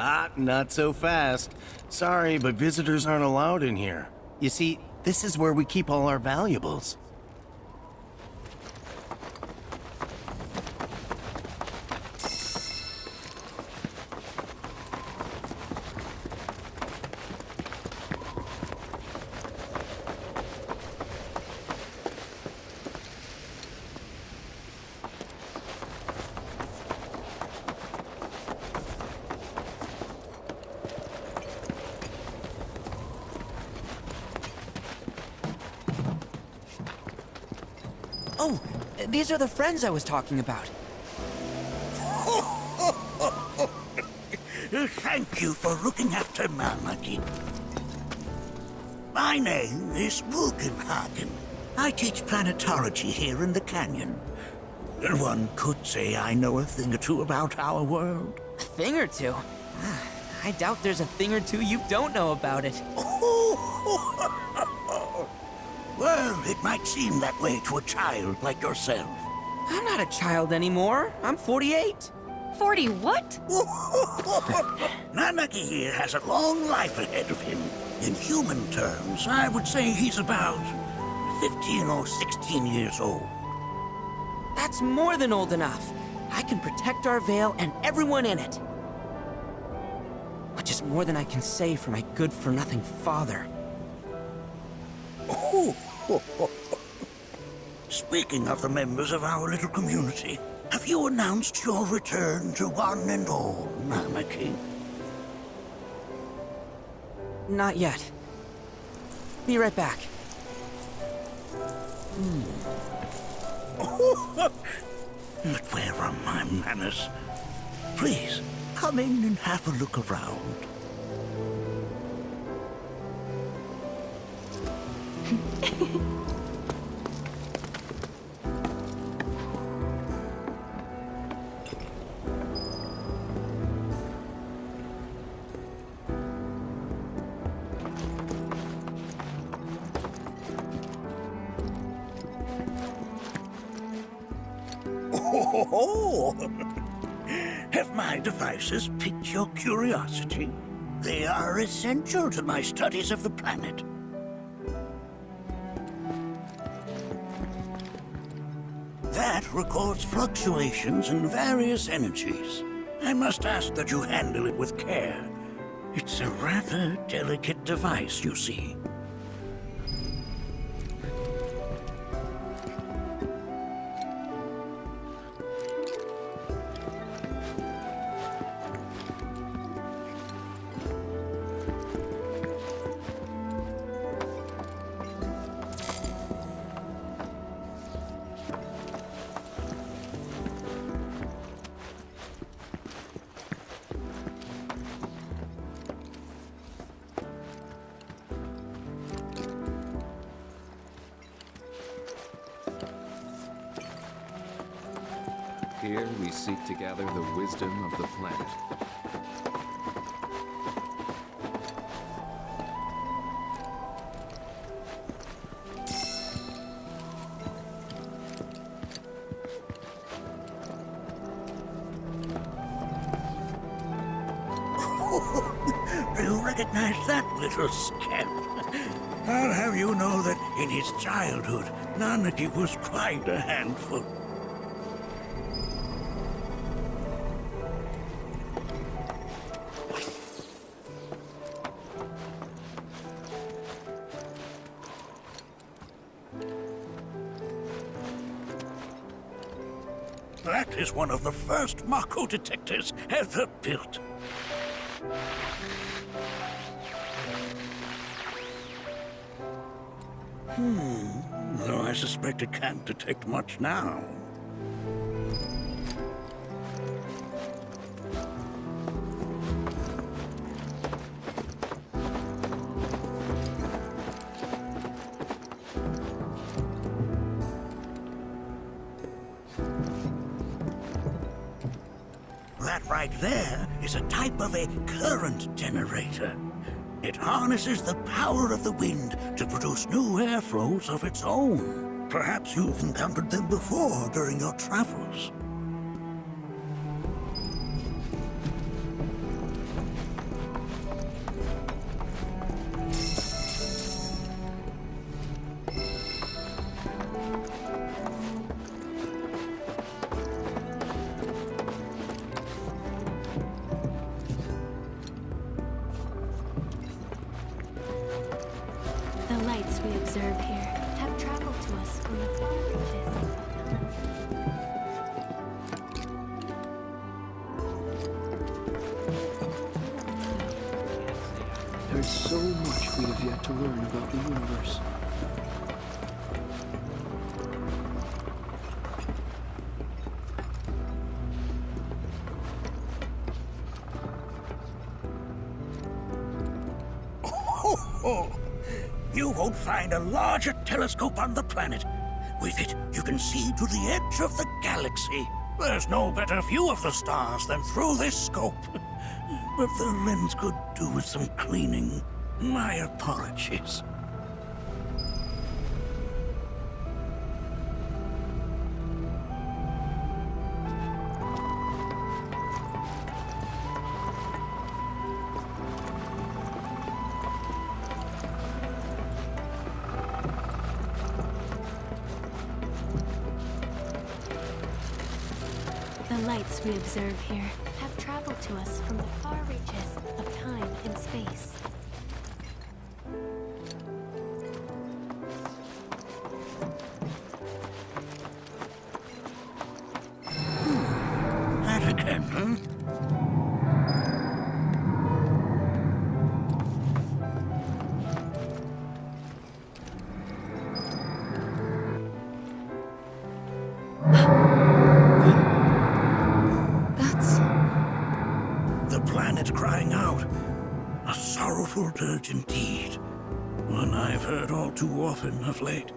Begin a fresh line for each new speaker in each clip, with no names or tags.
Ah, not so fast. Sorry, but visitors aren't allowed in here. You see, this is where we keep all our valuables.
Oh, these are the friends I was talking about.
Thank you for looking after Mamaki. My name is Bugenhagen. I teach planetology here in the canyon. One could say I know a thing or two about our world.
A thing or two? I doubt there's a thing or two you don't know about it.
Well, it might seem that way to a child like yourself.
I'm not a child anymore. I'm 48.
40 what?
Nanaki here has a long life ahead of him. In human terms, I would say he's about 15 or 16 years old.
That's more than old enough. I can protect our Vale and everyone in it. Which is more than I can say for my good-for-nothing father.
Speaking of the members of our little community, have you announced your return to one and all, Namaki?
Not yet. Be right back.
But where are my manners? Please, come in and have a look around. Have my devices piqued your curiosity? They are essential to my studies of the planet. That records fluctuations in various energies. I must ask that you handle it with care. It's a rather delicate device, you see.
Here we seek to gather the wisdom of the planet.
Do you recognize that little scamp? I'll have you know that in his childhood, Nanaki was quite a handful. That is one of the first Mako detectors ever built. Though I suspect it can't detect much now. That right there is a type of a current generator. It harnesses the power of the wind to produce new airflows of its own. Perhaps you've encountered them before during your travels.
There is so much we have yet to learn about the universe.
You won't find a larger telescope on the planet. With it, you can see to the edge of the galaxy. There's no better view of the stars than through this scope. But the lens could do with some cleaning. My apologies.
The lights we observe here have traveled to us from the far reaches of time and space.
That again, huh? The planet crying out. A sorrowful dirge indeed. One I've heard all too often of late.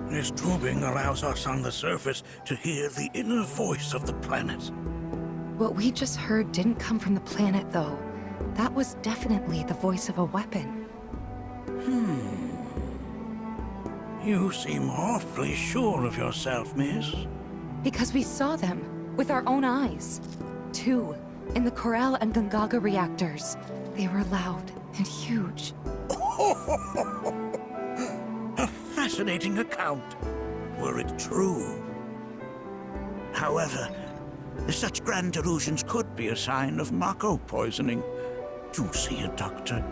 This tubing allows us on the surface to hear the inner voice of the planet.
What we just heard didn't come from the planet, though. That was definitely the voice of a weapon.
You seem awfully sure of yourself, miss.
Because we saw them with our own eyes. Two, in the Corel and Gungaga reactors. They were loud and huge.
A fascinating account, were it true. However, such grand delusions could be a sign of Mako poisoning. Do see a doctor.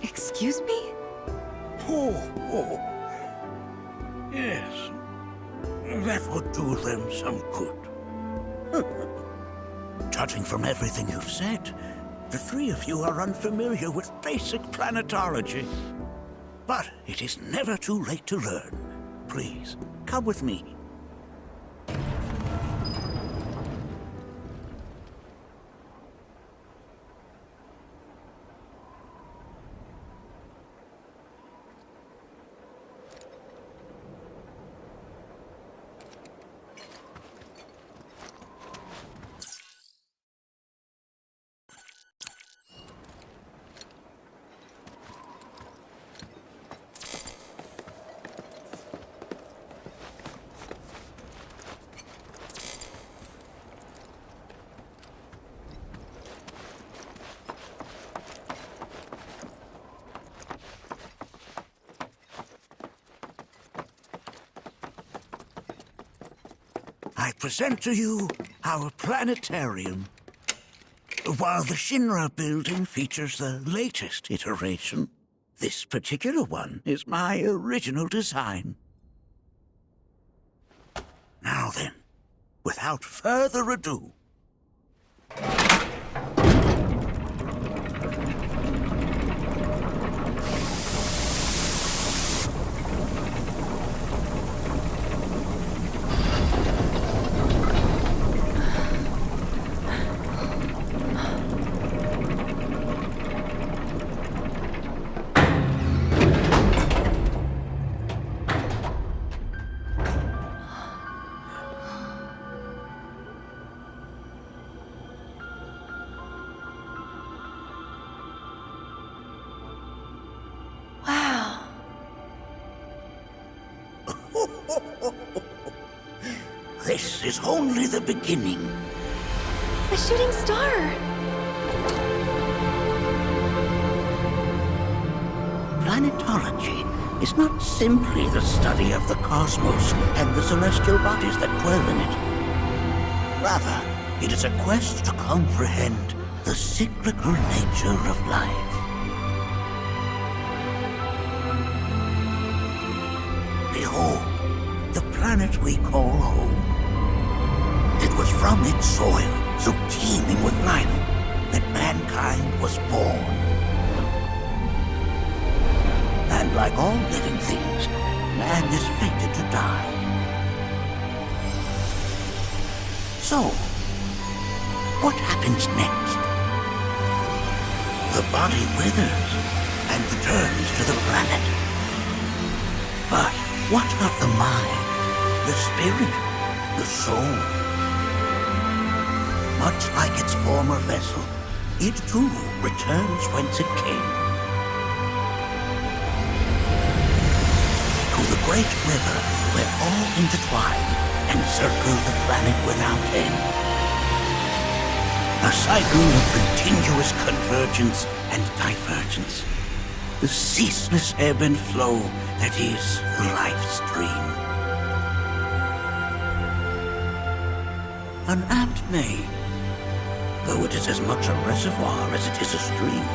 Excuse me?
Oh. Yes. That would do them some good. Judging from everything you've said, the three of you are unfamiliar with basic planetology. But it is never too late to learn. Please, come with me. I present to you our planetarium. While the Shinra building features the latest iteration, this particular one is my original design. Now then, without further ado, this is only the beginning.
A shooting star!
Planetology is not simply the study of the cosmos and the celestial bodies that dwell in it. Rather, it is a quest to comprehend the cyclical nature of life. Behold, the planet we call home. It was from its soil, so teeming with life, that mankind was born. And like all living things, man is fated to die. So, what happens next? The body withers and returns to the planet. But what of the mind, the spirit, the soul? Much like its former vessel, it too returns whence it came. To the great river where all intertwine and circle the planet without end. A cycle of continuous convergence and divergence. The ceaseless ebb and flow that is the life stream. An apt name, though it is as much a reservoir as it is a stream,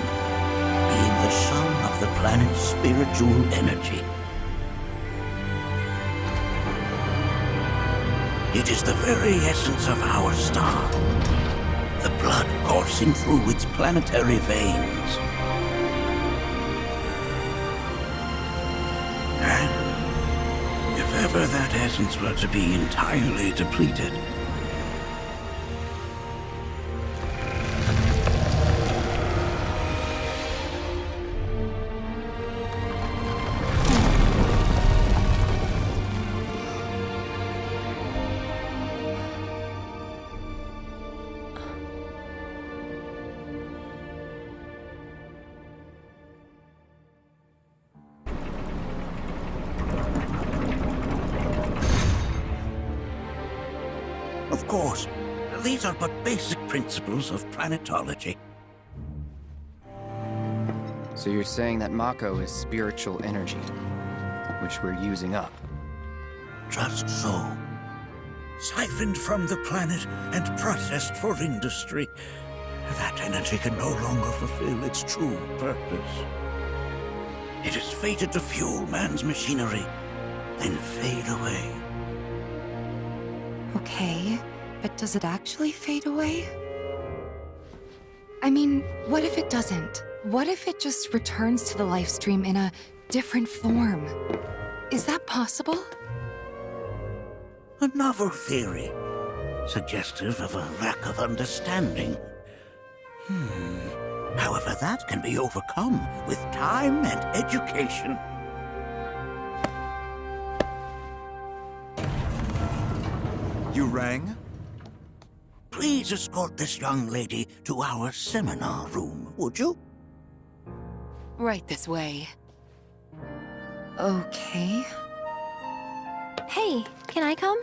being the sum of the planet's spiritual energy. It is the very essence of our star, the blood coursing through its planetary veins. And if ever that essence were to be entirely depleted, of course, these are but basic principles of planetology.
So you're saying that Mako is spiritual energy, which we're using up?
Just so. Siphoned from the planet and processed for industry, that energy can no longer fulfill its true purpose. It is fated to fuel man's machinery, then fade away.
Okay, but does it actually fade away? I mean, what if it doesn't? What if it just returns to the life stream in a different form? Is that possible?
A novel theory, suggestive of a lack of understanding. However, that can be overcome with time and education.
You rang?
Please escort this young lady to our seminar room, would you?
Right this way. Okay.
Hey, can I come?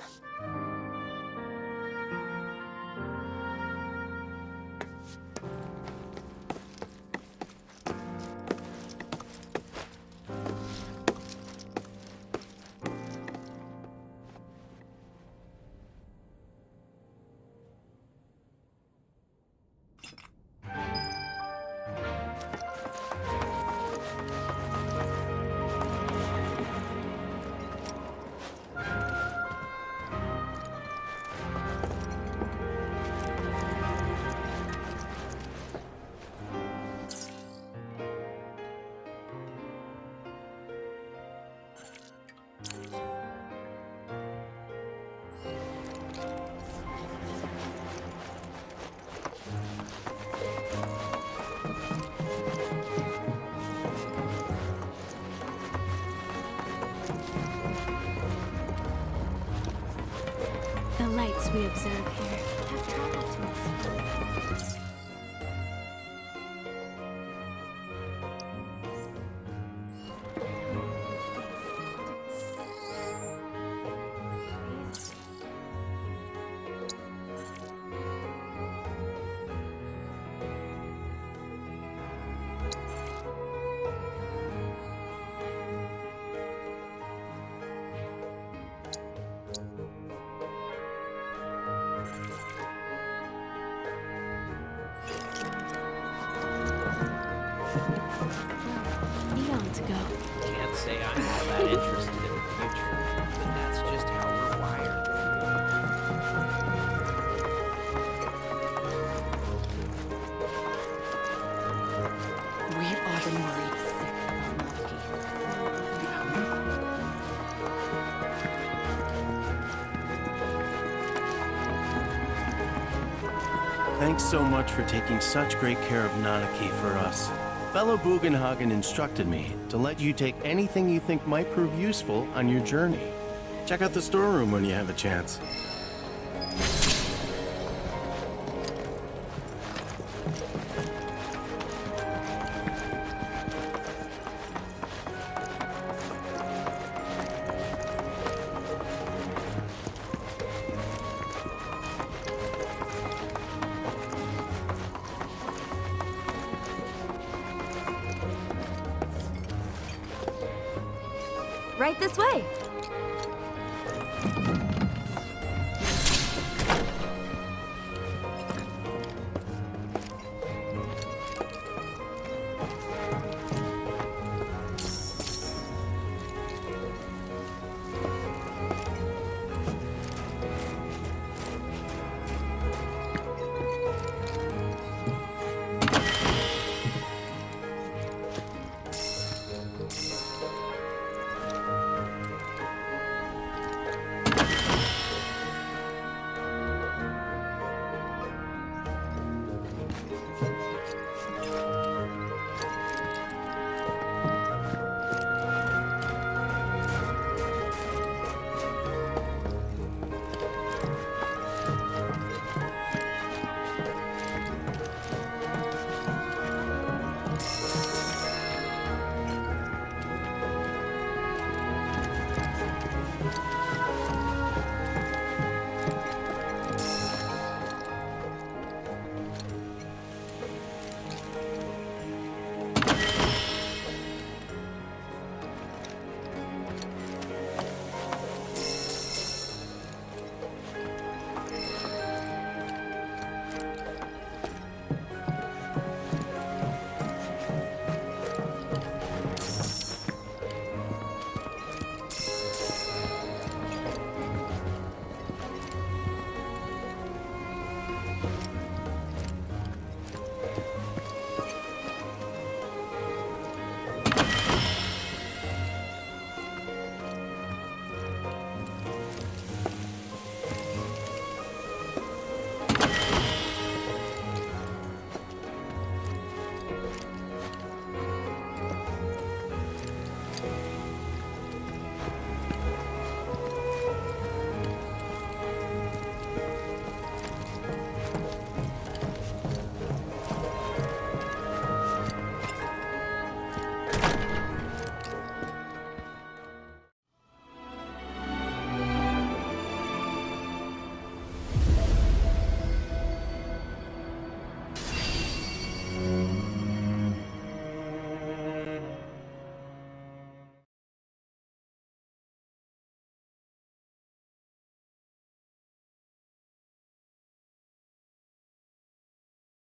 The lights we observe here have traveled to us. Neon to go.
Can't say I'm all that interested in the future, but that's just how we're wired.
Thanks so much for taking such great care of Nanaki for us. Fellow Bugenhagen instructed me to let you take anything you think might prove useful on your journey. Check out the storeroom when you have a chance.
Right this way.